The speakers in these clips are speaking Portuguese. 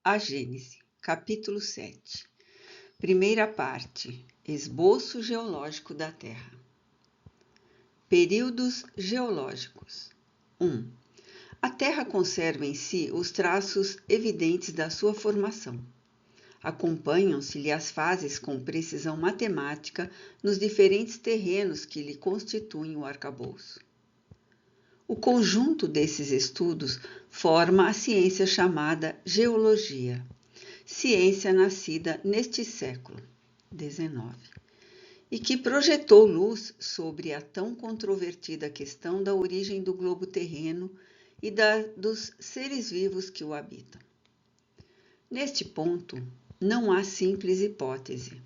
A Gênese, capítulo 7. Primeira parte. Esboço geológico da Terra. Períodos geológicos. 1. A Terra conserva em si os traços evidentes da sua formação. Acompanham-se-lhe as fases com precisão matemática nos diferentes terrenos que lhe constituem o arcabouço. O conjunto desses estudos forma a ciência chamada geologia, ciência nascida neste século XIX, e que projetou luz sobre a tão controvertida questão da origem do globo terreno e dos seres vivos que o habitam. Neste ponto, não há simples hipótese.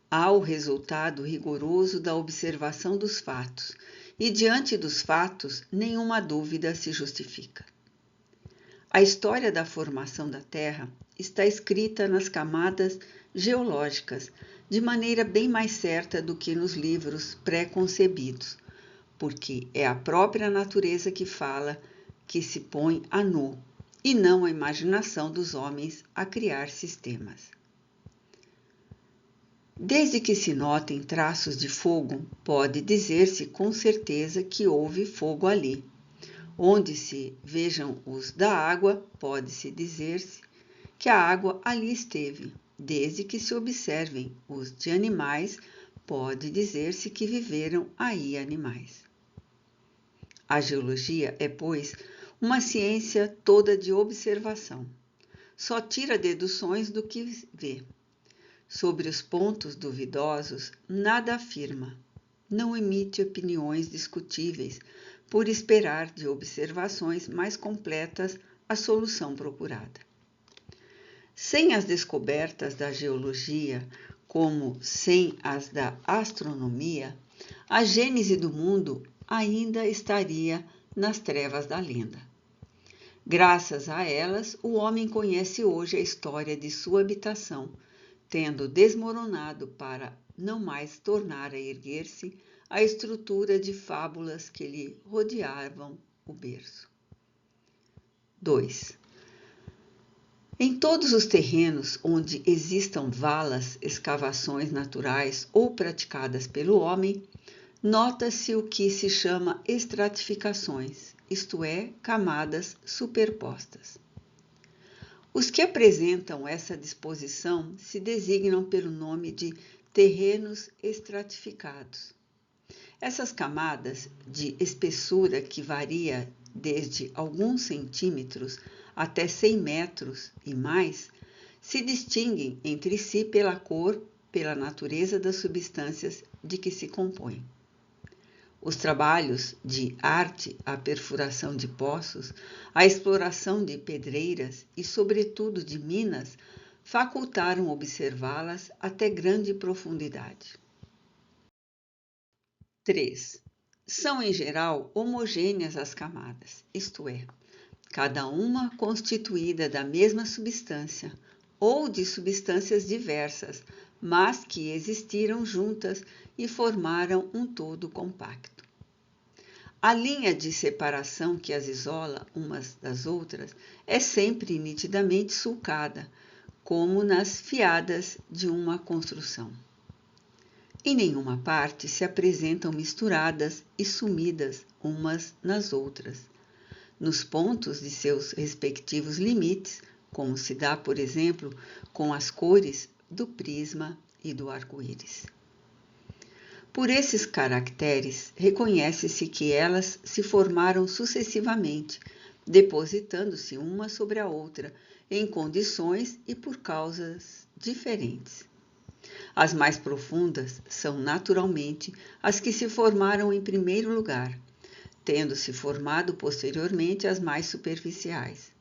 Há o resultado rigoroso da observação dos fatos, e diante dos fatos, nenhuma dúvida se justifica. A história da formação da Terra está escrita nas camadas geológicas de maneira bem mais certa do que nos livros pré-concebidos, porque é a própria natureza que fala, que se põe a nu, e não a imaginação dos homens a criar sistemas. Desde que se notem traços de fogo, pode dizer-se com certeza que houve fogo ali. Onde se vejam os da água, pode-se dizer-se que a água ali esteve. Desde que se observem os de animais, pode dizer-se que viveram aí animais. A geologia é, pois, uma ciência toda de observação. Só tira deduções do que vê. Sobre os pontos duvidosos, nada afirma. Não emite opiniões discutíveis, por esperar de observações mais completas a solução procurada. Sem as descobertas da geologia, como sem as da astronomia, a gênese do mundo ainda estaria nas trevas da lenda. Graças a elas, o homem conhece hoje a história de sua habitação, tendo desmoronado para não mais tornar a erguer-se a estrutura de fábulas que lhe rodeavam o berço. 2. Em todos os terrenos onde existam valas, escavações naturais ou praticadas pelo homem, nota-se o que se chama estratificações, isto é, camadas superpostas. Os que apresentam essa disposição se designam pelo nome de terrenos estratificados. Essas camadas, de espessura que varia desde alguns centímetros até 100 metros e mais, se distinguem entre si pela cor, pela natureza das substâncias de que se compõem. Os trabalhos de arte, a perfuração de poços, a exploração de pedreiras e, sobretudo, de minas, facultaram observá-las até grande profundidade. 3. São, em geral, homogêneas as camadas, isto é, cada uma constituída da mesma substância ou de substâncias diversas, mas que existiram juntas e formaram um todo compacto. A linha de separação que as isola umas das outras é sempre nitidamente sulcada, como nas fiadas de uma construção. Em nenhuma parte se apresentam misturadas e sumidas umas nas outras, nos pontos de seus respectivos limites, como se dá, por exemplo, com as cores do prisma e do arco-íris. Por esses caracteres, reconhece-se que elas se formaram sucessivamente, depositando-se uma sobre a outra, em condições e por causas diferentes. As mais profundas são, naturalmente, as que se formaram em primeiro lugar, tendo-se formado posteriormente as mais superficiais.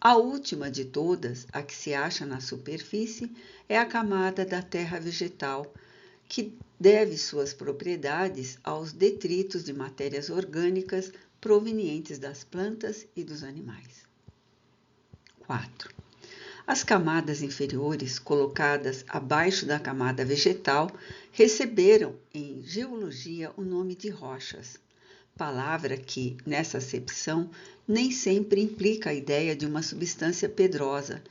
A última de todas, a que se acha na superfície, é a camada da terra vegetal, que deve suas propriedades aos detritos de matérias orgânicas provenientes das plantas e dos animais. 4. As camadas inferiores, colocadas abaixo da camada vegetal, receberam em geologia o nome de rochas, palavra que, nessa acepção, nem sempre implica a ideia de uma substância pedrosa,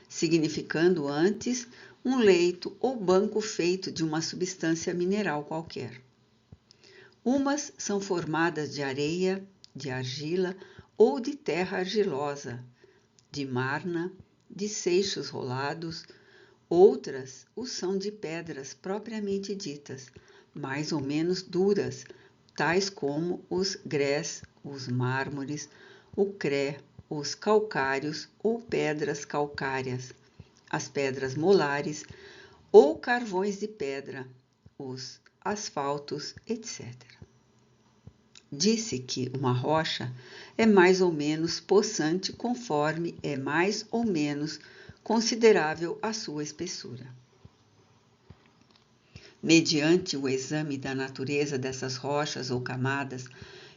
significando antes um leito ou banco feito de uma substância mineral qualquer. Umas são formadas de areia, de argila ou de terra argilosa, de marna, de seixos rolados. Outras o são de pedras propriamente ditas, mais ou menos duras, tais como os grés, os mármores, o cré, os calcários ou pedras calcárias, as pedras molares ou carvões de pedra, os asfaltos, etc. Disse que uma rocha é mais ou menos possante conforme é mais ou menos considerável a sua espessura. Mediante o exame da natureza dessas rochas ou camadas,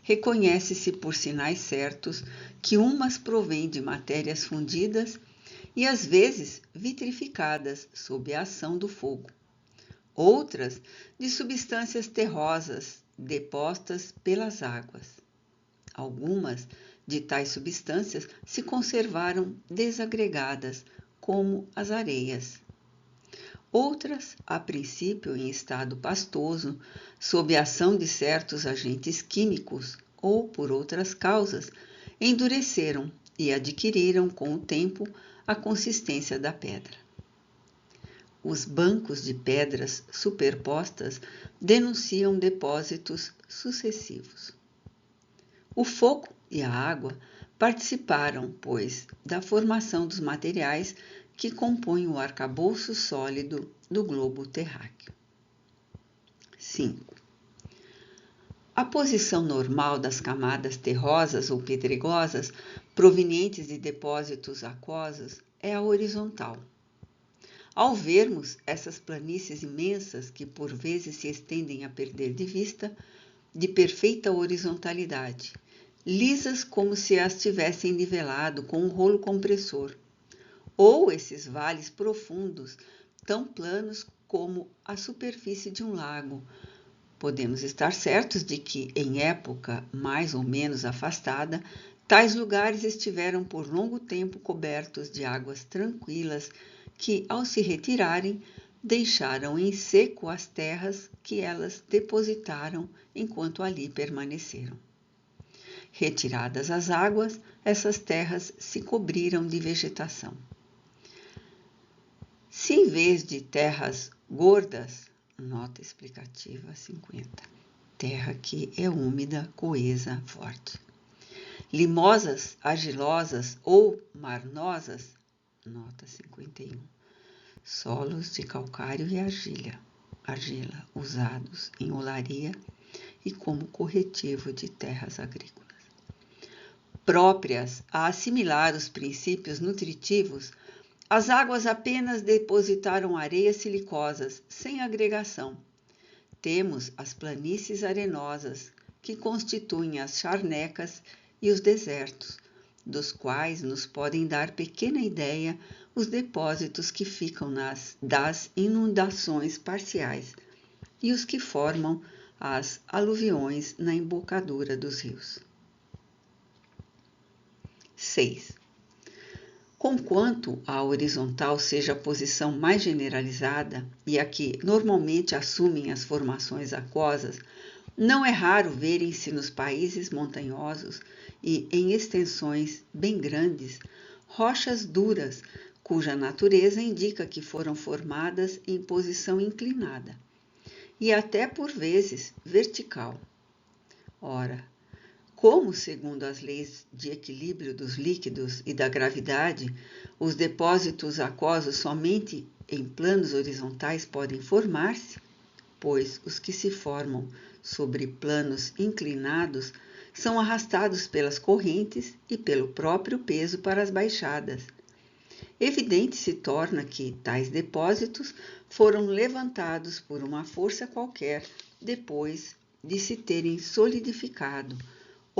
reconhece-se por sinais certos que umas provêm de matérias fundidas e às vezes vitrificadas sob a ação do fogo, outras de substâncias terrosas depostas pelas águas. Algumas de tais substâncias se conservaram desagregadas, como as areias. Outras, a princípio em estado pastoso, sob a ação de certos agentes químicos ou por outras causas, endureceram e adquiriram com o tempo a consistência da pedra. Os bancos de pedras superpostas denunciam depósitos sucessivos. O fogo e a água participaram, pois, da formação dos materiais que compõem o arcabouço sólido do globo terráqueo. 5. A posição normal das camadas terrosas ou pedregosas provenientes de depósitos aquosos é a horizontal. Ao vermos essas planícies imensas que por vezes se estendem a perder de vista, de perfeita horizontalidade, lisas como se as tivessem nivelado com um rolo compressor, ou esses vales profundos, tão planos como a superfície de um lago, podemos estar certos de que, em época mais ou menos afastada, tais lugares estiveram por longo tempo cobertos de águas tranquilas que, ao se retirarem, deixaram em seco as terras que elas depositaram enquanto ali permaneceram. Retiradas as águas, essas terras se cobriram de vegetação. Se em vez de terras gordas, nota explicativa 50, terra que é úmida, coesa, forte, limosas, argilosas ou marnosas, nota 51, solos de calcário e argila usados em olaria e como corretivo de terras agrícolas. Próprias a assimilar os princípios nutritivos, as águas apenas depositaram areias silicosas, sem agregação. Temos as planícies arenosas, que constituem as charnecas e os desertos, dos quais nos podem dar pequena ideia os depósitos que ficam das inundações parciais e os que formam as aluviões na embocadura dos rios. 6. Conquanto a horizontal seja a posição mais generalizada e a que normalmente assumem as formações aquosas, não é raro verem-se nos países montanhosos e em extensões bem grandes rochas duras, cuja natureza indica que foram formadas em posição inclinada e até por vezes vertical. Ora, como, segundo as leis de equilíbrio dos líquidos e da gravidade, os depósitos aquosos somente em planos horizontais podem formar-se, pois os que se formam sobre planos inclinados são arrastados pelas correntes e pelo próprio peso para as baixadas. Evidente se torna que tais depósitos foram levantados por uma força qualquer depois de se terem solidificado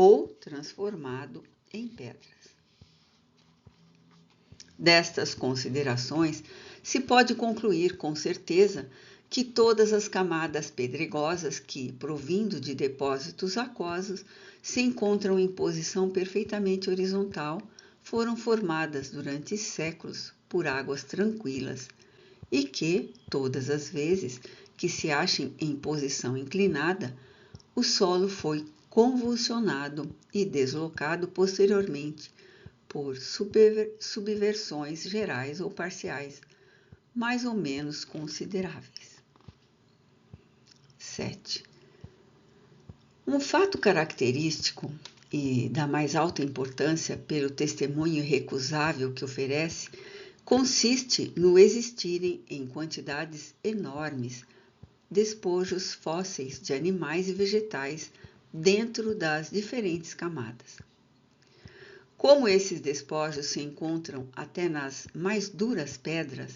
ou transformado em pedras. Destas considerações, se pode concluir com certeza que todas as camadas pedregosas que, provindo de depósitos aquosos, se encontram em posição perfeitamente horizontal, foram formadas durante séculos por águas tranquilas e que, todas as vezes que se achem em posição inclinada, o solo foi convulsionado e deslocado posteriormente por subversões gerais ou parciais, mais ou menos consideráveis. 7. Um fato característico e da mais alta importância pelo testemunho irrecusável que oferece consiste no existirem em quantidades enormes despojos fósseis de animais e vegetais dentro das diferentes camadas. Como esses despojos se encontram até nas mais duras pedras,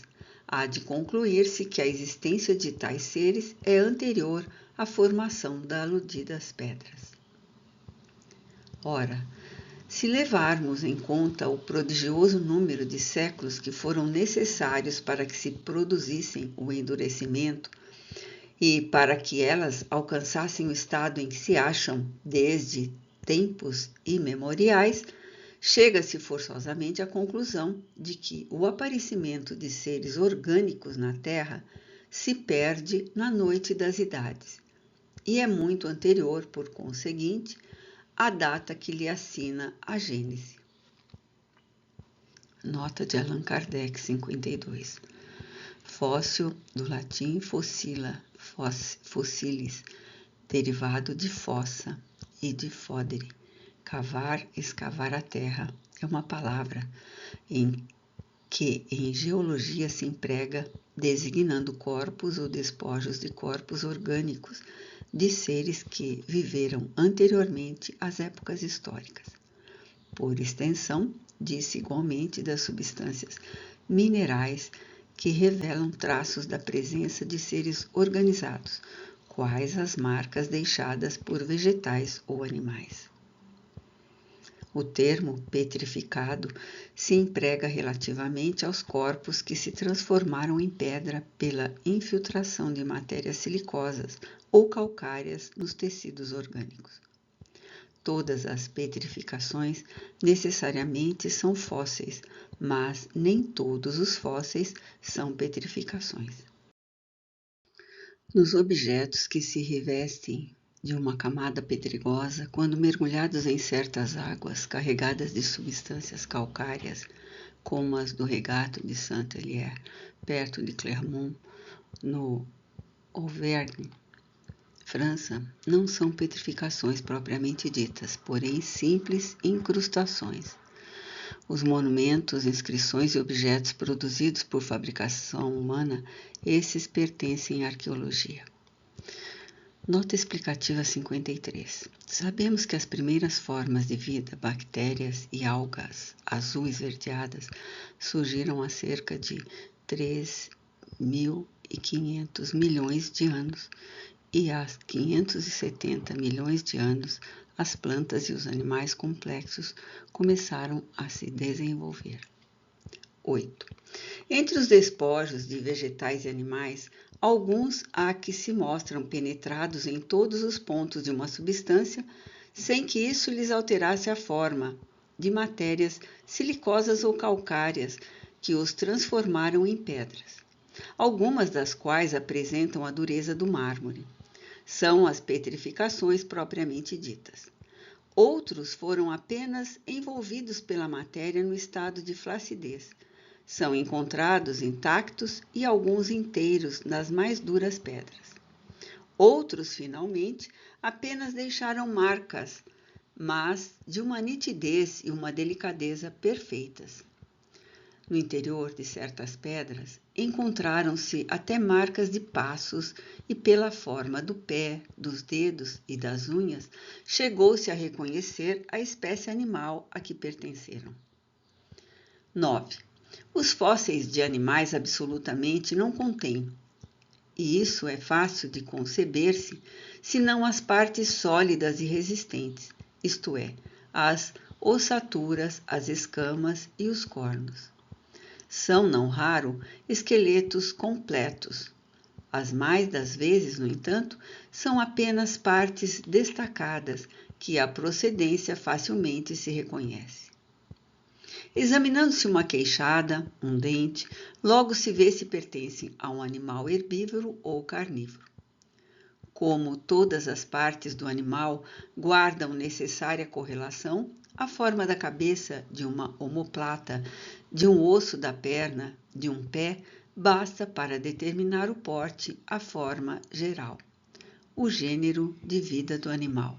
há de concluir-se que a existência de tais seres é anterior à formação das aludidas pedras. Ora, se levarmos em conta o prodigioso número de séculos que foram necessários para que se produzissem o endurecimento e para que elas alcançassem o estado em que se acham desde tempos imemoriais, chega-se forçosamente à conclusão de que o aparecimento de seres orgânicos na Terra se perde na noite das idades e é muito anterior, por conseguinte, à data que lhe assina a Gênese. Nota de Allan Kardec, 52. Fóssil, do latim fossila, fossilis, derivado de fossa e de fodere. Cavar, escavar a terra, é uma palavra que em geologia se emprega designando corpos ou despojos de corpos orgânicos de seres que viveram anteriormente às épocas históricas. Por extensão, diz-se igualmente das substâncias minerais que revelam traços da presença de seres organizados, quais as marcas deixadas por vegetais ou animais. O termo petrificado se emprega relativamente aos corpos que se transformaram em pedra pela infiltração de matérias silicosas ou calcárias nos tecidos orgânicos. Todas as petrificações necessariamente são fósseis, mas nem todos os fósseis são petrificações. Nos objetos que se revestem de uma camada pedregosa, quando mergulhados em certas águas carregadas de substâncias calcárias, como as do regato de Saint-Hélier, perto de Clermont, no Auvergne, França, não são petrificações propriamente ditas, porém simples incrustações. Os monumentos, inscrições e objetos produzidos por fabricação humana, esses pertencem à arqueologia. Nota explicativa 53. Sabemos que as primeiras formas de vida, bactérias e algas azul-esverdeadas, surgiram há cerca de 3.500 milhões de anos e há 570 milhões de anos as plantas e os animais complexos começaram a se desenvolver. 8. Entre os despojos de vegetais e animais, alguns há que se mostram penetrados em todos os pontos de uma substância, sem que isso lhes alterasse a forma, de matérias silicosas ou calcárias que os transformaram em pedras, algumas das quais apresentam a dureza do mármore. São as petrificações propriamente ditas. Outros foram apenas envolvidos pela matéria no estado de flacidez. São encontrados intactos e alguns inteiros nas mais duras pedras. Outros, finalmente, apenas deixaram marcas, mas de uma nitidez e uma delicadeza perfeitas. No interior de certas pedras, encontraram-se até marcas de passos e pela forma do pé, dos dedos e das unhas, chegou-se a reconhecer a espécie animal a que pertenceram. 9. Os fósseis de animais absolutamente não contêm, e isso é fácil de conceber-se, senão as partes sólidas e resistentes, isto é, as ossaturas, as escamas e os cornos. São, não raro, esqueletos completos. As mais das vezes, no entanto, são apenas partes destacadas que a procedência facilmente se reconhece. Examinando-se uma queixada, um dente, logo se vê se pertencem a um animal herbívoro ou carnívoro. Como todas as partes do animal guardam necessária correlação, a forma da cabeça, de uma omoplata, de um osso da perna, de um pé, basta para determinar o porte, a forma geral, o gênero de vida do animal.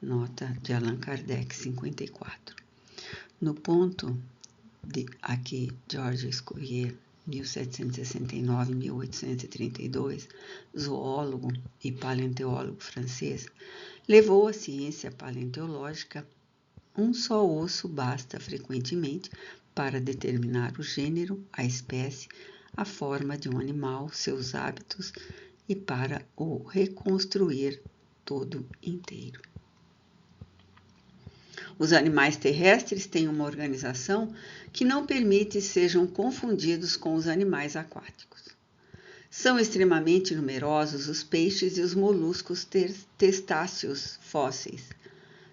Nota de Allan Kardec, 54. No ponto de aqui, Georges Cuvier, 1769-1832, zoólogo e paleontólogo francês, levou a ciência paleontológica. Um só osso basta frequentemente para determinar o gênero, a espécie, a forma de um animal, seus hábitos e para o reconstruir todo inteiro. Os animais terrestres têm uma organização que não permite sejam confundidos com os animais aquáticos. São extremamente numerosos os peixes e os moluscos testáceos fósseis.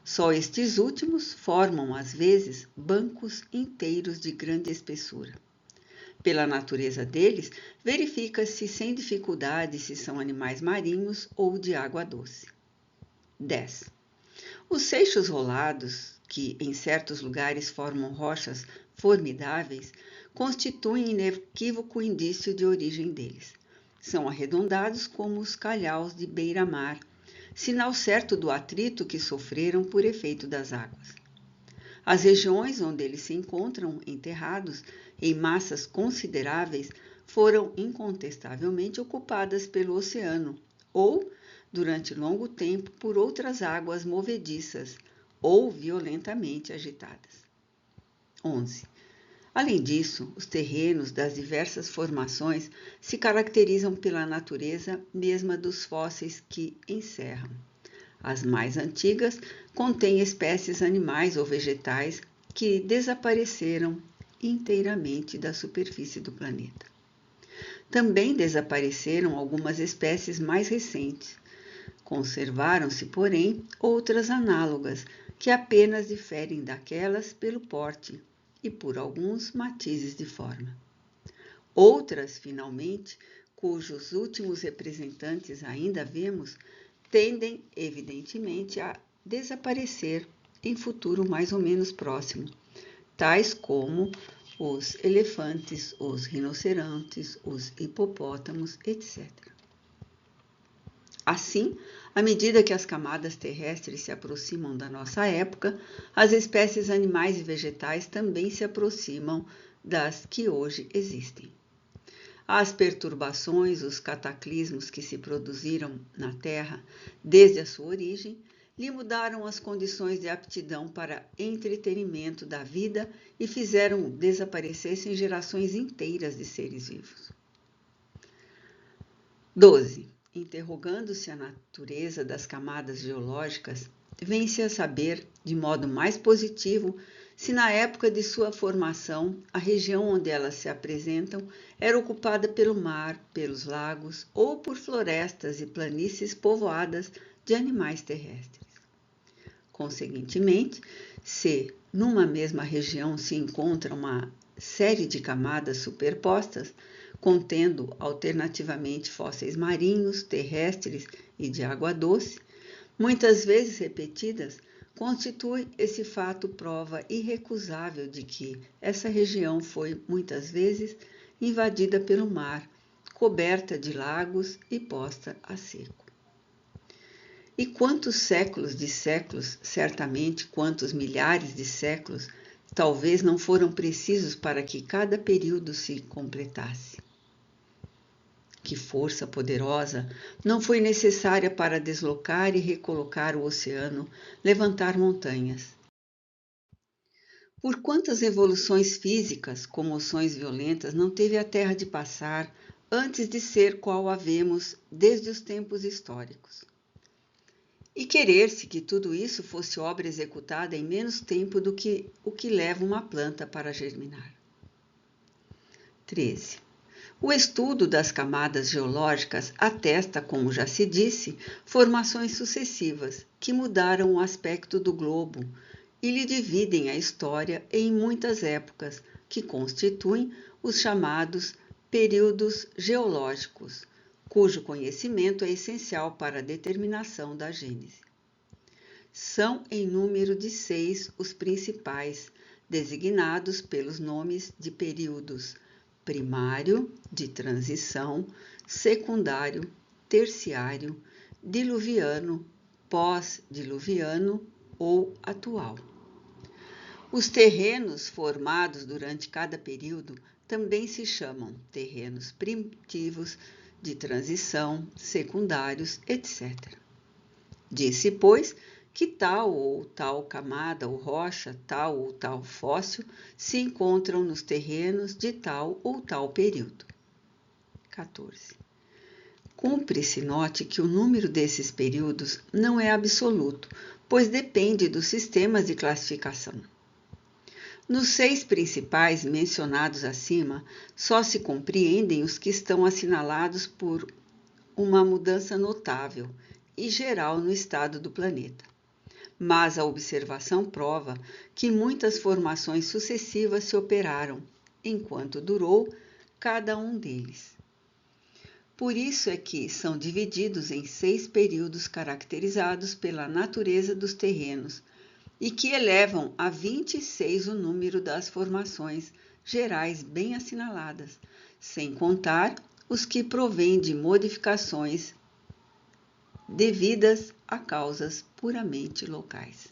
Só estes últimos formam, às vezes, bancos inteiros de grande espessura. Pela natureza deles, verifica-se sem dificuldade se são animais marinhos ou de água doce. 10. Os seixos rolados, que em certos lugares formam rochas formidáveis, constituem inequívoco indício de origem deles. São arredondados como os calhaus de beira-mar, sinal certo do atrito que sofreram por efeito das águas. As regiões onde eles se encontram enterrados em massas consideráveis foram incontestavelmente ocupadas pelo oceano ou, durante longo tempo, por outras águas movediças ou violentamente agitadas. 11. Além disso, os terrenos das diversas formações se caracterizam pela natureza mesma dos fósseis que encerram. As mais antigas contêm espécies animais ou vegetais que desapareceram inteiramente da superfície do planeta. Também desapareceram algumas espécies mais recentes. Conservaram-se, porém, outras análogas, que apenas diferem daquelas pelo porte e por alguns matizes de forma. Outras, finalmente, cujos últimos representantes ainda vemos, tendem, evidentemente, a desaparecer em futuro mais ou menos próximo, tais como os elefantes, os rinocerontes, os hipopótamos, etc. Assim, à medida que as camadas terrestres se aproximam da nossa época, as espécies animais e vegetais também se aproximam das que hoje existem. As perturbações, os cataclismos que se produziram na Terra desde a sua origem, lhe mudaram as condições de aptidão para entretenimento da vida e fizeram desaparecessem gerações inteiras de seres vivos. 12. Interrogando-se a natureza das camadas geológicas, vem-se a saber, de modo mais positivo, se na época de sua formação, a região onde elas se apresentam era ocupada pelo mar, pelos lagos ou por florestas e planícies povoadas de animais terrestres. Conseguintemente, se numa mesma região se encontra uma série de camadas superpostas, contendo alternativamente fósseis marinhos, terrestres e de água doce, muitas vezes repetidas, constitui esse fato prova irrecusável de que essa região foi, muitas vezes, invadida pelo mar, coberta de lagos e posta a seco. E quantos séculos de séculos, certamente quantos milhares de séculos, talvez não foram precisos para que cada período se completasse. Que força poderosa não foi necessária para deslocar e recolocar o oceano, levantar montanhas. Por quantas revoluções físicas, comoções violentas não teve a Terra de passar antes de ser qual a vemos desde os tempos históricos? E querer-se que tudo isso fosse obra executada em menos tempo do que o que leva uma planta para germinar. 13. O estudo das camadas geológicas atesta, como já se disse, formações sucessivas que mudaram o aspecto do globo e lhe dividem a história em muitas épocas, que constituem os chamados períodos geológicos, cujo conhecimento é essencial para a determinação da gênese. São em número de 6 os principais, designados pelos nomes de períodos primário, de transição, secundário, terciário, diluviano, pós-diluviano ou atual. Os terrenos formados durante cada período também se chamam terrenos primitivos, de transição, secundários, etc. Disse, pois, que tal ou tal camada ou rocha, tal ou tal fóssil, se encontram nos terrenos de tal ou tal período. 14. Cumpre-se note que o número desses períodos não é absoluto, pois depende dos sistemas de classificação. Nos 6 principais mencionados acima, só se compreendem os que estão assinalados por uma mudança notável e geral no estado do planeta. Mas a observação prova que muitas formações sucessivas se operaram, enquanto durou cada um deles. Por isso é que são divididos em 6 períodos caracterizados pela natureza dos terrenos e que elevam a 26 o número das formações gerais bem assinaladas, sem contar os que provêm de modificações devidas a causas puramente locais.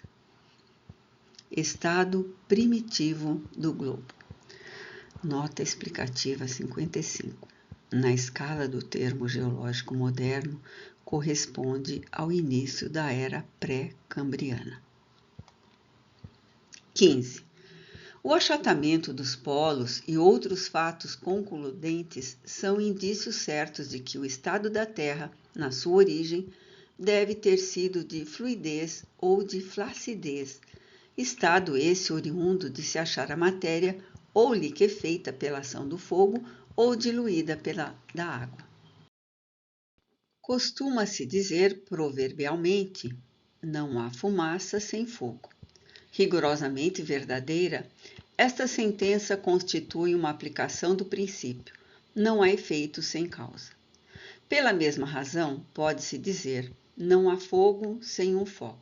Estado primitivo do globo. Nota explicativa 55. Na escala do termo geológico moderno, corresponde ao início da era pré-cambriana. 15. O achatamento dos polos e outros fatos concludentes são indícios certos de que o estado da Terra, na sua origem, deve ter sido de fluidez ou de flacidez, estado esse oriundo de se achar a matéria ou liquefeita pela ação do fogo ou diluída da água. Costuma-se dizer proverbialmente, não há fumaça sem fogo. Rigorosamente verdadeira, esta sentença constitui uma aplicação do princípio, não há efeito sem causa. Pela mesma razão, pode-se dizer, não há fogo sem um foco.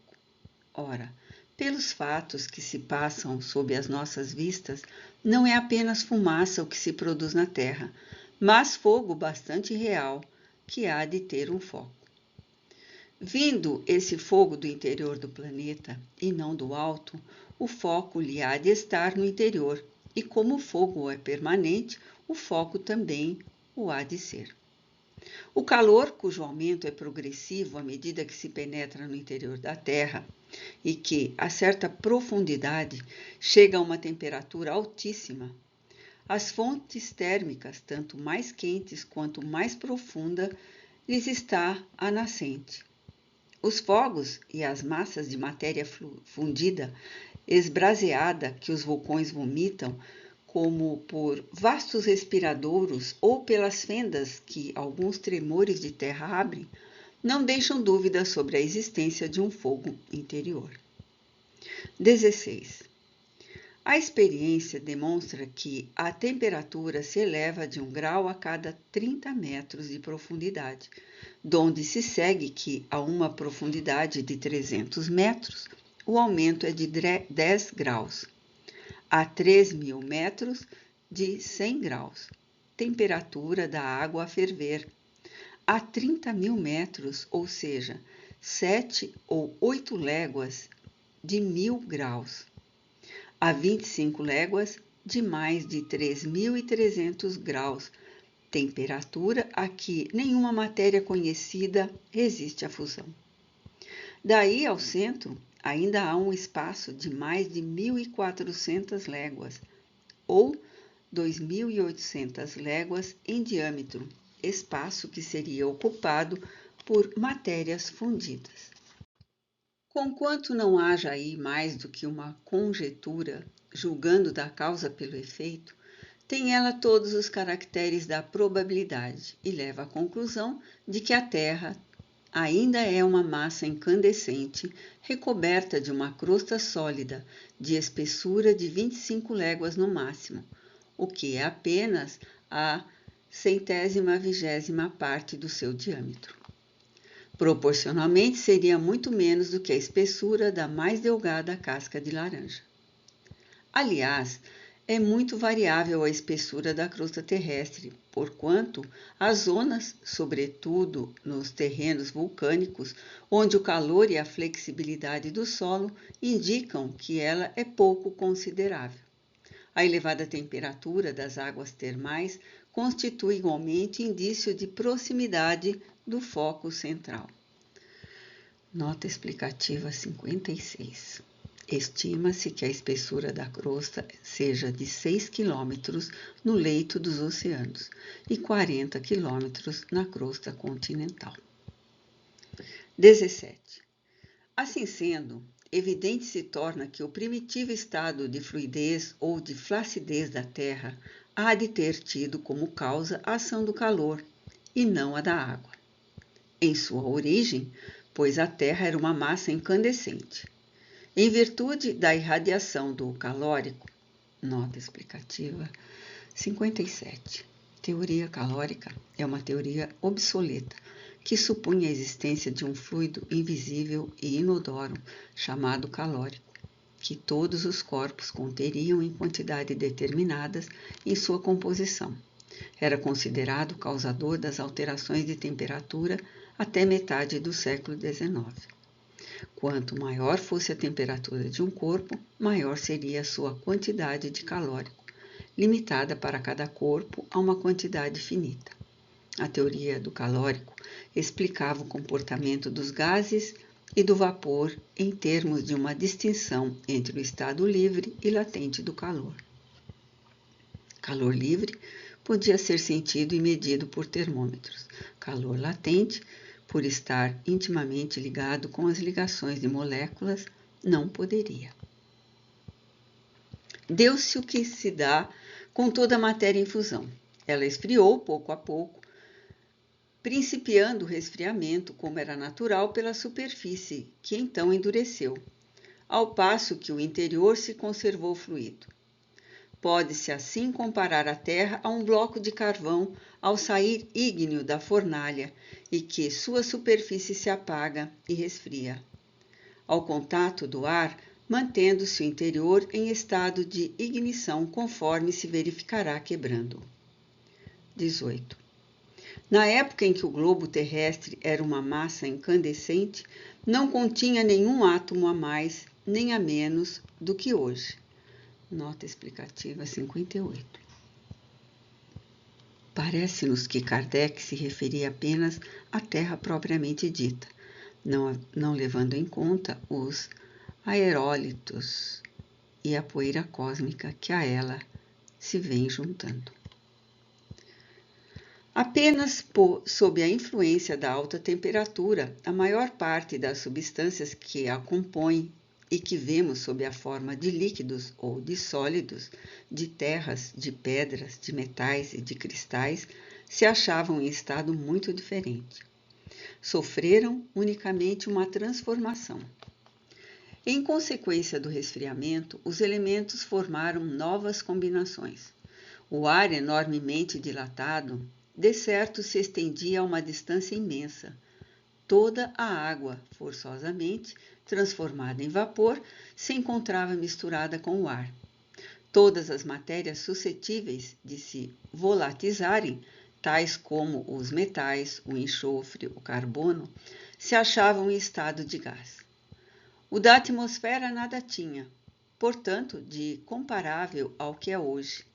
Ora, pelos fatos que se passam sob as nossas vistas, não é apenas fumaça o que se produz na Terra, mas fogo bastante real, que há de ter um foco. Vindo esse fogo do interior do planeta e não do alto, o foco lhe há de estar no interior, e como o fogo é permanente, o foco também o há de ser. O calor, cujo aumento é progressivo à medida que se penetra no interior da Terra e que, a certa profundidade, chega a uma temperatura altíssima, as fontes térmicas, tanto mais quentes quanto mais profunda, lhes está a nascente. Os fogos e as massas de matéria fundida, esbraseada, que os vulcões vomitam, como por vastos respiradouros ou pelas fendas que alguns tremores de terra abrem, não deixam dúvida sobre a existência de um fogo interior. 16. A experiência demonstra que a temperatura se eleva de 1 grau a cada 30 metros de profundidade, donde se segue que a uma profundidade de 300 metros, o aumento é de 10 graus. A 3.000 metros, de 100 graus. Temperatura da água a ferver. A 30.000 metros, ou seja, 7 ou 8 léguas, de 1.000 graus. A 25 léguas, de mais de 3.300 graus. Temperatura a que nenhuma matéria conhecida resiste à fusão. Daí ao centro, ainda há um espaço de mais de 1.400 léguas, ou 2.800 léguas em diâmetro, espaço que seria ocupado por matérias fundidas. Conquanto não haja aí mais do que uma conjetura, julgando da causa pelo efeito, tem ela todos os caracteres da probabilidade e leva à conclusão de que a Terra ainda é uma massa incandescente recoberta de uma crosta sólida de espessura de 25 léguas no máximo, o que é apenas a 100ª parte do seu diâmetro. Proporcionalmente, seria muito menos do que a espessura da mais delgada casca de laranja. Aliás, é muito variável a espessura da crosta terrestre, porquanto há zonas, sobretudo nos terrenos vulcânicos, onde o calor e a flexibilidade do solo indicam que ela é pouco considerável. A elevada temperatura das águas termais constitui igualmente indício de proximidade do foco central. Nota explicativa 56. Estima-se que a espessura da crosta seja de 6 km no leito dos oceanos e 40 km na crosta continental. 17. Assim sendo, evidente se torna que o primitivo estado de fluidez ou de flacidez da Terra há de ter tido como causa a ação do calor e não a da água. Em sua origem, pois a Terra era uma massa incandescente. Em virtude da irradiação do calórico, nota explicativa 57. Teoria calórica é uma teoria obsoleta que supunha a existência de um fluido invisível e inodoro chamado calórico, que todos os corpos conteriam em quantidades determinadas em sua composição. Era considerado causador das alterações de temperatura até metade do século XIX. Quanto maior fosse a temperatura de um corpo, maior seria a sua quantidade de calórico, limitada para cada corpo a uma quantidade finita. A teoria do calórico explicava o comportamento dos gases e do vapor em termos de uma distinção entre o estado livre e latente do calor. Calor livre podia ser sentido e medido por termômetros. Calor latente, por estar intimamente ligado com as ligações de moléculas, não poderia. Deu-se o que se dá com toda a matéria em fusão. Ela esfriou pouco a pouco, principiando o resfriamento, como era natural, pela superfície, que então endureceu, ao passo que o interior se conservou fluido. Pode-se assim comparar a Terra a um bloco de carvão ao sair ígneo da fornalha e que sua superfície se apaga e resfria, ao contato do ar, mantendo-se o interior em estado de ignição conforme se verificará quebrando. 18. Na época em que o globo terrestre era uma massa incandescente, não continha nenhum átomo a mais nem a menos do que hoje. Nota explicativa 58. Parece-nos que Kardec se referia apenas à Terra propriamente dita, não levando em conta os aerólitos e a poeira cósmica que a ela se vem juntando. Apenas sob a influência da alta temperatura, a maior parte das substâncias que a compõem e que vemos sob a forma de líquidos ou de sólidos, de terras, de pedras, de metais e de cristais, se achavam em estado muito diferente. Sofreram unicamente uma transformação. Em consequência do resfriamento, os elementos formaram novas combinações. O ar enormemente dilatado, de certo se estendia a uma distância imensa. Toda a água, forçosamente transformada em vapor, se encontrava misturada com o ar. Todas as matérias suscetíveis de se volatilizarem, tais como os metais, o enxofre, o carbono, se achavam em estado de gás. O da atmosfera nada tinha, portanto, de comparável ao que é hoje.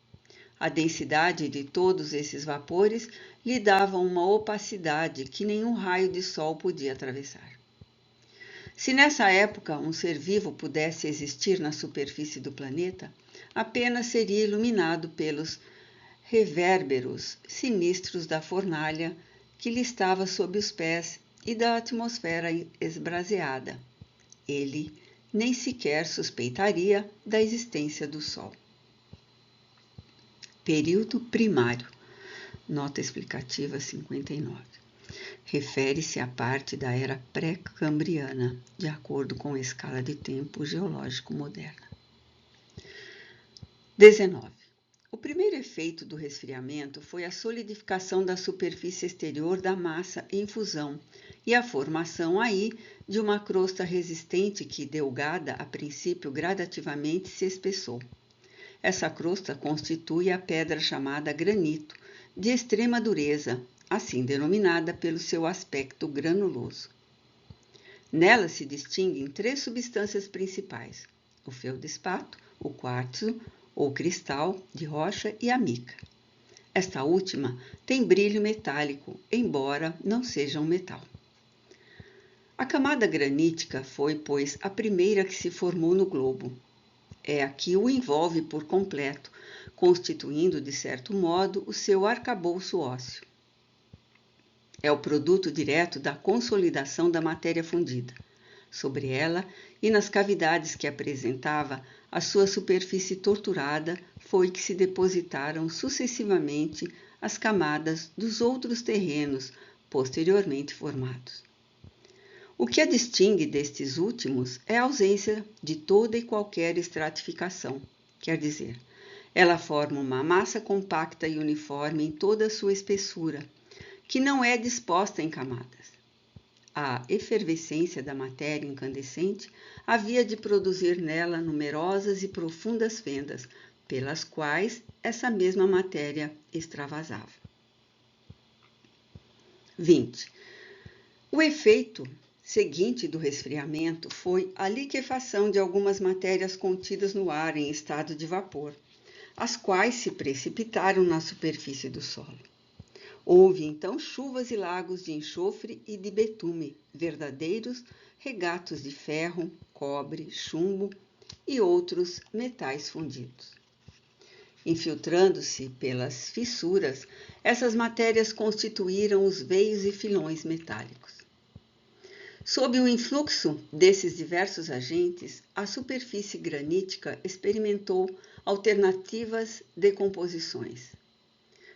A densidade de todos esses vapores lhe dava uma opacidade que nenhum raio de sol podia atravessar. Se nessa época um ser vivo pudesse existir na superfície do planeta, apenas seria iluminado pelos revérberos sinistros da fornalha que lhe estava sob os pés e da atmosfera esbraseada. Ele nem sequer suspeitaria da existência do Sol. Período primário. Nota explicativa 59. Refere-se à parte da era pré-cambriana, de acordo com a escala de tempo geológico moderna. 19. O primeiro efeito do resfriamento foi a solidificação da superfície exterior da massa em fusão e a formação aí de uma crosta resistente que, delgada a princípio, gradativamente se espessou. Essa crosta constitui a pedra chamada granito, de extrema dureza, assim denominada pelo seu aspecto granuloso. Nela se distinguem 3 substâncias principais: o feldespato, o quartzo, ou cristal de rocha e a mica. Esta última tem brilho metálico, embora não seja um metal. A camada granítica foi, pois, a primeira que se formou no globo. É a que o envolve por completo, constituindo, de certo modo, o seu arcabouço ósseo. É o produto direto da consolidação da matéria fundida. Sobre ela e nas cavidades que apresentava, a sua superfície torturada foi que se depositaram sucessivamente as camadas dos outros terrenos posteriormente formados. O que a distingue destes últimos é a ausência de toda e qualquer estratificação, quer dizer, ela forma uma massa compacta e uniforme em toda a sua espessura, que não é disposta em camadas. A efervescência da matéria incandescente havia de produzir nela numerosas e profundas fendas, pelas quais essa mesma matéria extravasava. 20. O efeito seguinte do resfriamento foi a liquefação de algumas matérias contidas no ar em estado de vapor, as quais se precipitaram na superfície do solo. Houve então chuvas e lagos de enxofre e de betume, verdadeiros regatos de ferro, cobre, chumbo e outros metais fundidos. Infiltrando-se pelas fissuras, essas matérias constituíram os veios e filões metálicos. Sob o influxo desses diversos agentes, a superfície granítica experimentou alternativas decomposições.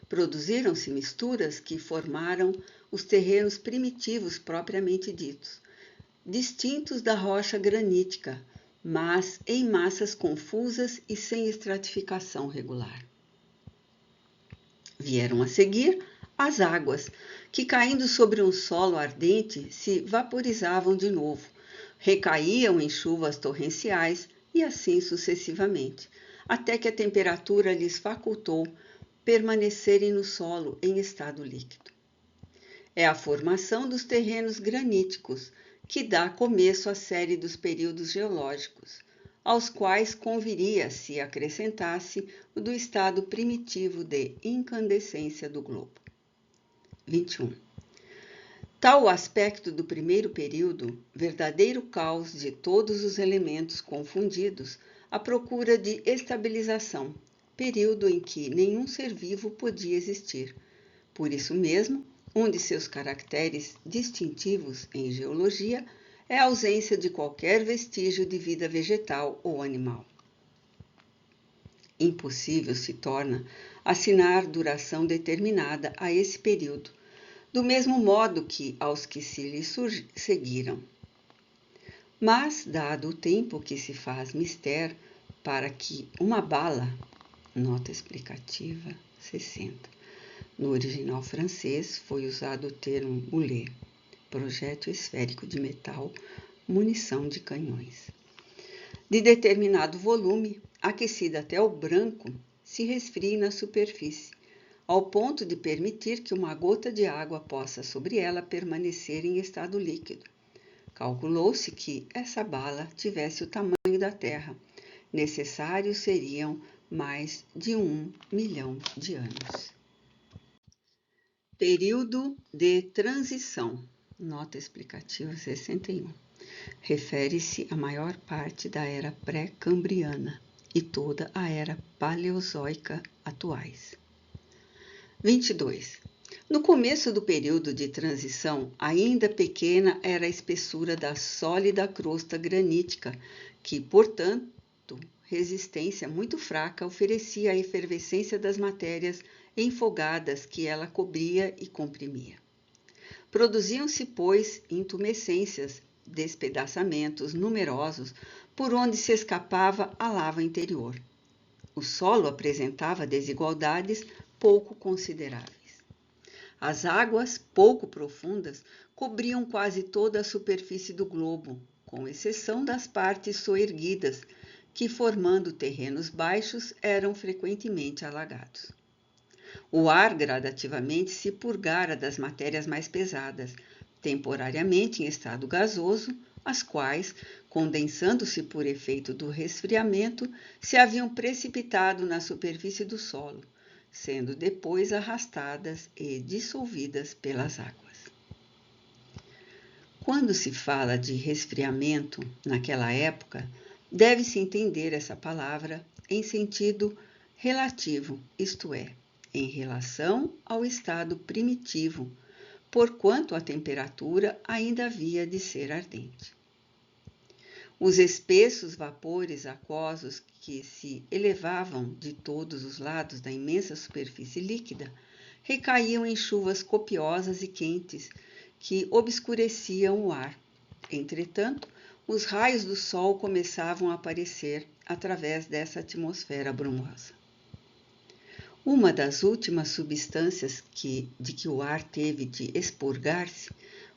Produziram-se misturas que formaram os terrenos primitivos propriamente ditos, distintos da rocha granítica, mas em massas confusas e sem estratificação regular. Vieram a seguir as águas, que caindo sobre um solo ardente se vaporizavam de novo, recaíam em chuvas torrenciais e assim sucessivamente, até que a temperatura lhes facultou permanecerem no solo em estado líquido. É a formação dos terrenos graníticos que dá começo à série dos períodos geológicos, aos quais conviria se acrescentasse o do estado primitivo de incandescência do globo. 21. Tal o aspecto do primeiro período, verdadeiro caos de todos os elementos confundidos, à procura de estabilização, período em que nenhum ser vivo podia existir. Por isso mesmo, um de seus caracteres distintivos em geologia é a ausência de qualquer vestígio de vida vegetal ou animal. Impossível se torna assinar duração determinada a esse período, do mesmo modo que aos que se lhe seguiram. Mas, dado o tempo que se faz mister para que uma bala, nota explicativa 60, no original francês foi usado o termo boulet, projétil esférico de metal, munição de canhões. De determinado volume, aquecida até o branco, se resfrie na superfície, ao ponto de permitir que uma gota de água possa sobre ela permanecer em estado líquido. Calculou-se que essa bala tivesse o tamanho da Terra. Necessários seriam mais de 1 milhão de anos. Período de transição. Nota explicativa 61. Refere-se à maior parte da era pré-cambriana e toda a era paleozoica atuais. 22. No começo do período de transição, ainda pequena era a espessura da sólida crosta granítica, que, portanto, resistência muito fraca oferecia à efervescência das matérias enfogadas que ela cobria e comprimia. Produziam-se, pois, intumescências, despedaçamentos numerosos por onde se escapava a lava interior. O solo apresentava desigualdades pouco consideráveis. As águas, pouco profundas, cobriam quase toda a superfície do globo, com exceção das partes soerguidas, que, formando terrenos baixos, eram frequentemente alagados. O ar gradativamente se purgara das matérias mais pesadas, temporariamente em estado gasoso, as quais, condensando-se por efeito do resfriamento, se haviam precipitado na superfície do solo, sendo depois arrastadas e dissolvidas pelas águas. Quando se fala de resfriamento naquela época, deve-se entender essa palavra em sentido relativo, isto é, em relação ao estado primitivo, porquanto a temperatura ainda havia de ser ardente. Os espessos vapores aquosos que se elevavam de todos os lados da imensa superfície líquida recaíam em chuvas copiosas e quentes que obscureciam o ar. Entretanto, os raios do sol começavam a aparecer através dessa atmosfera brumosa. Uma das últimas substâncias de que o ar teve de expurgar-se,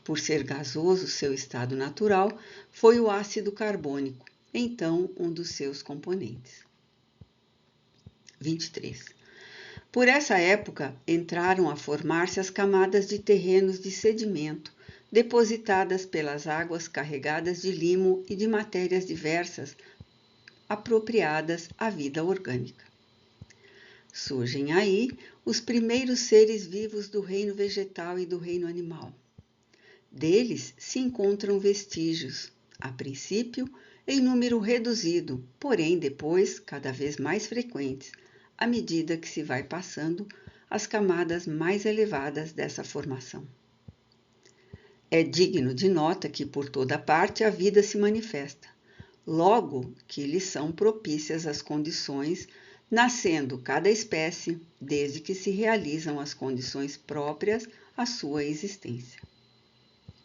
por ser gasoso seu estado natural, foi o ácido carbônico, então um dos seus componentes. 23. Por essa época, entraram a formar-se as camadas de terrenos de sedimento, depositadas pelas águas carregadas de limo e de matérias diversas, apropriadas à vida orgânica. Surgem aí os primeiros seres vivos do reino vegetal e do reino animal. Deles se encontram vestígios, a princípio em número reduzido, porém depois cada vez mais frequentes, à medida que se vai passando as camadas mais elevadas dessa formação. É digno de nota que por toda parte a vida se manifesta, logo que lhe são propícias as condições, nascendo cada espécie, desde que se realizam as condições próprias à sua existência.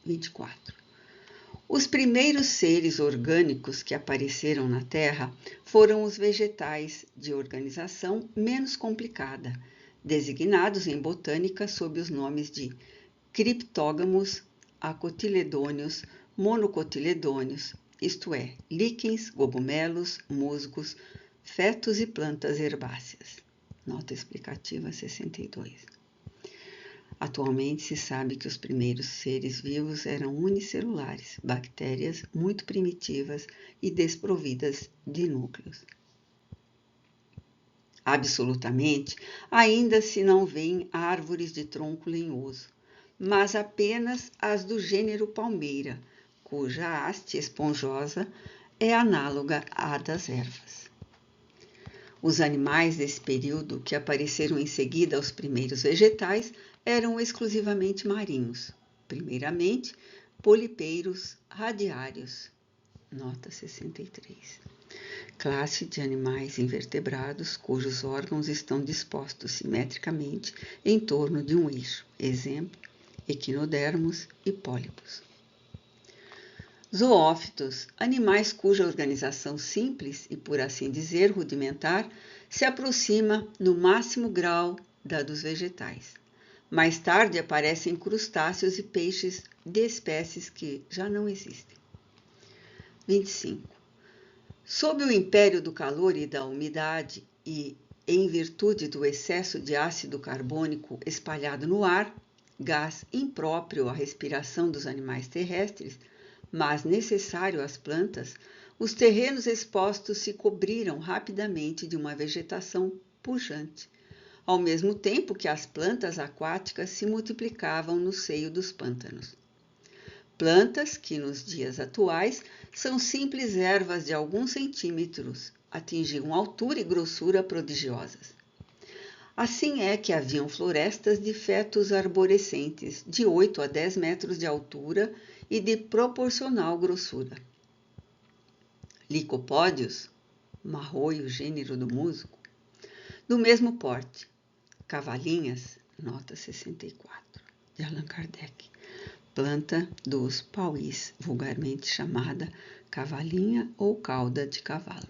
24. Os primeiros seres orgânicos que apareceram na Terra foram os vegetais de organização menos complicada, designados em botânica sob os nomes de criptógamos, acotiledôneos, monocotiledôneos, isto é, líquens, cogumelos, musgos, fetos e plantas herbáceas. Nota explicativa 62. Atualmente se sabe que os primeiros seres vivos eram unicelulares, bactérias muito primitivas e desprovidas de núcleos. Absolutamente, ainda se não vêem árvores de tronco lenhoso, mas apenas as do gênero palmeira, cuja haste esponjosa é análoga à das ervas. Os animais desse período, que apareceram em seguida aos primeiros vegetais, eram exclusivamente marinhos. Primeiramente, polipeiros radiários. Nota 63. Classe de animais invertebrados cujos órgãos estão dispostos simetricamente em torno de um eixo. Exemplo, equinodermos e pólipos. Zoófitos, animais cuja organização simples e, por assim dizer, rudimentar, se aproxima no máximo grau da dos vegetais. Mais tarde aparecem crustáceos e peixes de espécies que já não existem. 25. Sob o império do calor e da umidade e em virtude do excesso de ácido carbônico espalhado no ar, gás impróprio à respiração dos animais terrestres, mas necessário às plantas, os terrenos expostos se cobriram rapidamente de uma vegetação pujante, ao mesmo tempo que as plantas aquáticas se multiplicavam no seio dos pântanos. Plantas que, nos dias atuais, são simples ervas de alguns centímetros, atingiam altura e grossura prodigiosas. Assim é que haviam florestas de fetos arborescentes, de 8 a 10 metros de altura e de proporcional grossura. Licopódios, marroio, gênero do musgo, do mesmo porte. Cavalinhas, nota 64, de Allan Kardec. planta dos pauís, vulgarmente chamada cavalinha ou cauda de cavalo.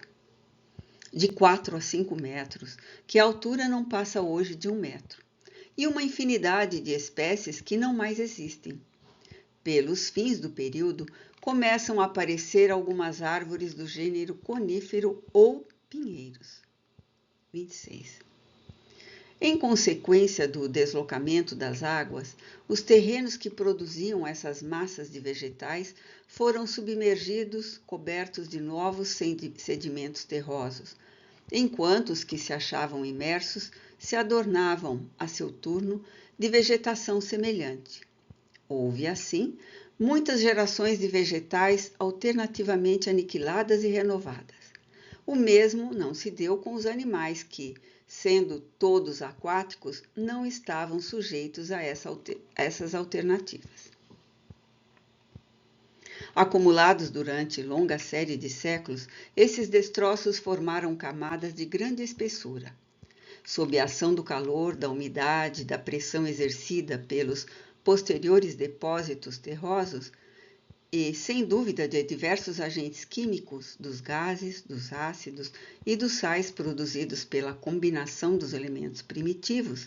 De 4 a 5 metros, que a altura não passa hoje de 1 metro, e uma infinidade de espécies que não mais existem. Pelos fins do período, começam a aparecer algumas árvores do gênero conífero ou pinheiros. 26. Em consequência do deslocamento das águas, os terrenos que produziam essas massas de vegetais foram submergidos, cobertos de novos sedimentos terrosos, enquanto os que se achavam imersos se adornavam, a seu turno, de vegetação semelhante. Houve, assim, muitas gerações de vegetais alternativamente aniquiladas e renovadas. O mesmo não se deu com os animais que, sendo todos aquáticos, não estavam sujeitos a essas alternativas. Acumulados durante longa série de séculos, esses destroços formaram camadas de grande espessura. Sob a ação do calor, da umidade, da pressão exercida pelos posteriores depósitos terrosos, e, sem dúvida, de diversos agentes químicos, dos gases, dos ácidos e dos sais produzidos pela combinação dos elementos primitivos,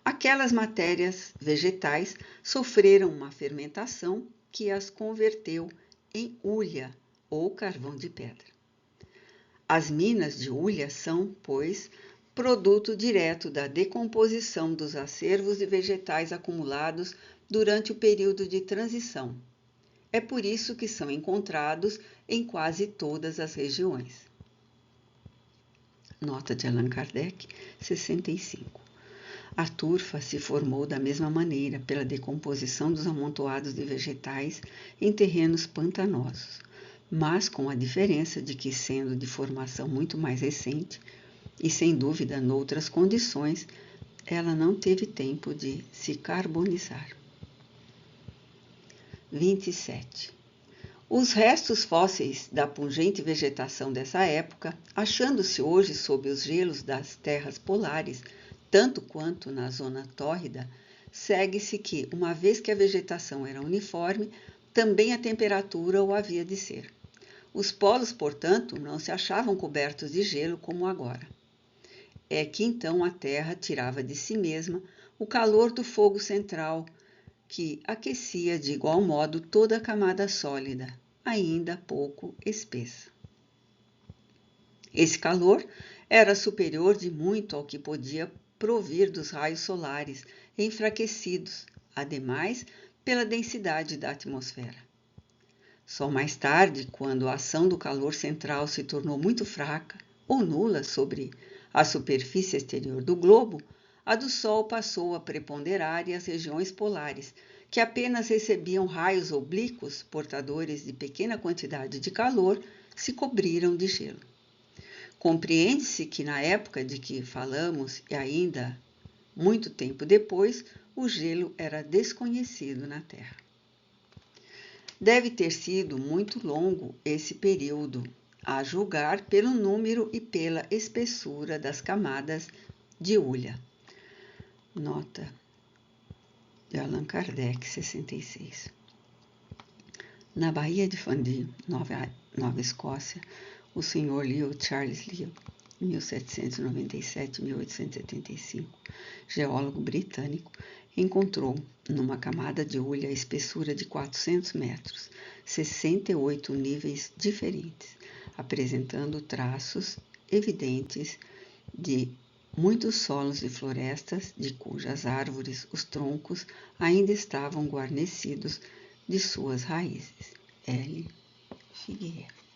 aquelas matérias vegetais sofreram uma fermentação que as converteu em hulha ou carvão de pedra. As minas de hulha são, pois, produto direto da decomposição dos acervos de vegetais acumulados durante o período de transição. É por isso que são encontrados em quase todas as regiões. Nota de Allan Kardec, 65. A turfa se formou da mesma maneira pela decomposição dos amontoados de vegetais em terrenos pantanosos, mas com a diferença de que, sendo de formação muito mais recente, e sem dúvida noutras condições, ela não teve tempo de se carbonizar. 27. Os restos fósseis da pungente vegetação dessa época, achando-se hoje sob os gelos das terras polares, tanto quanto na zona tórrida, segue-se que, uma vez que a vegetação era uniforme, também a temperatura o havia de ser. Os polos, portanto, não se achavam cobertos de gelo como agora. É que então a Terra tirava de si mesma o calor do fogo central, que aquecia de igual modo toda a camada sólida, ainda pouco espessa. Esse calor era superior de muito ao que podia provir dos raios solares, enfraquecidos, ademais, pela densidade da atmosfera. Só mais tarde, quando a ação do calor central se tornou muito fraca ou nula sobre a superfície exterior do globo, a do Sol passou a preponderar e as regiões polares, que apenas recebiam raios oblíquos, portadores de pequena quantidade de calor, se cobriram de gelo. Compreende-se que na época de que falamos, e ainda muito tempo depois, o gelo era desconhecido na Terra. Deve ter sido muito longo esse período, a julgar pelo número e pela espessura das camadas de hulha. Nota de Allan Kardec, 66. Na Baía de Fundy, Nova Escócia, o Sr. Lyell, Charles Lyell, 1797-1875, geólogo britânico, encontrou, numa camada de hulha a espessura de 400 metros, 68 níveis diferentes, apresentando traços evidentes de muitos solos de florestas, de cujas árvores os troncos ainda estavam guarnecidos de suas raízes. L. Figueiredo.